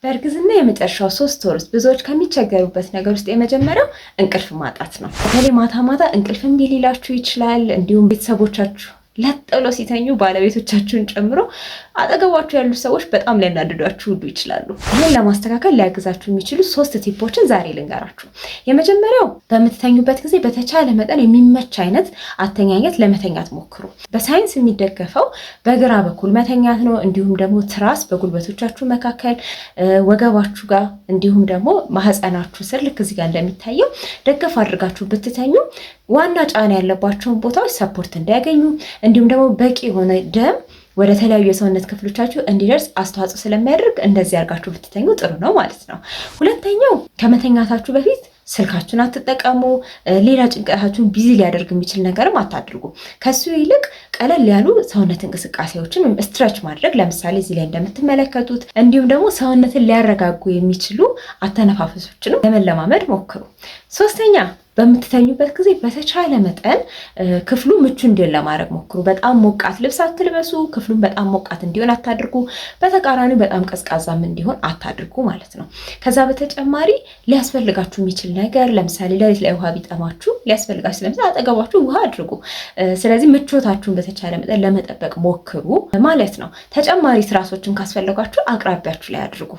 በእርግዝና የመጨረሻው 3 ወር ውስጥ ብዙዎች ከሚቸገሩበት ነገር ውስጥ የመጀመሪያው እንቅልፍ ማጣት ነው። በተለይ ማታ ማታ እንቅልፍ እምቢ ሊላችሁ ይችላል። እንዲሁም ቤተሰቦቻችሁ ለጥሎ ሲተኙ ባለቤቶቻችሁን ጨምሮ አጠገባችሁ ያሉ ሰዎች በጣም ሊያናድዷችሁ ሁሉ ይችላሉ። ይህን ለማስተካከል ሊያግዛችሁ የሚችሉ 3 ቲፖችን ዛሬ ልንገራችሁ። የመጀመሪያው በምትተኙበት ጊዜ በተቻለ መጠን የሚመች አይነት አተኛኘት ለመተኛት ሞክሩ። በሳይንስ የሚደገፈው በግራ በኩል መተኛት ነው። እንዲሁም ደግሞ ትራስ በጉልበቶቻችሁ መካከል ወገባችሁ ጋር እንዲሁም ደግሞ ማህፀናችሁ ስር ልክ እዚህ ጋር እንደሚታየው ደገፍ አድርጋችሁ ብትተኙ ዋና ጫና ያለባቸውን ቦታዎች ሰፖርት እንዲያገኙ እንዲሁም ደግሞ በቂ የሆነ ደም ወደ ተለያዩ የሰውነት ክፍሎቻችሁ እንዲደርስ አስተዋጽኦ ስለሚያደርግ እንደዚህ አድርጋችሁ ብትተኙ ጥሩ ነው ማለት ነው። ሁለተኛው ከመተኛታችሁ በፊት ስልካችሁን አትጠቀሙ። ሌላ ጭንቀታችሁን ቢዚ ሊያደርግ የሚችል ነገርም አታድርጉ። ከሱ ይልቅ ቀለል ያሉ ሰውነት እንቅስቃሴዎችን ወይም ስትሬች ማድረግ፣ ለምሳሌ እዚህ ላይ እንደምትመለከቱት፣ እንዲሁም ደግሞ ሰውነትን ሊያረጋጉ የሚችሉ አተነፋፈሶችንም ለመለማመድ ሞክሩ። ሶስተኛ በምትተኙበት ጊዜ በተቻለ መጠን ክፍሉ ምቹ እንዲሆን ለማድረግ ሞክሩ። በጣም ሞቃት ልብስ አትልበሱ። ክፍሉን በጣም ሞቃት እንዲሆን አታድርጉ። በተቃራኒው በጣም ቀዝቃዛም እንዲሆን አታድርጉ ማለት ነው። ከዛ በተጨማሪ ሊያስፈልጋችሁ የሚችል ነገር ለምሳሌ ሌሊት ላይ ውሃ ቢጠማችሁ ሊያስፈልጋችሁ ስለምሳሌ አጠገባችሁ ውሃ አድርጉ። ስለዚህ ምቾታችሁን በተቻለ መጠን ለመጠበቅ ሞክሩ ማለት ነው። ተጨማሪ ትራሶችን ካስፈለጋችሁ አቅራቢያችሁ ላይ አድርጉ።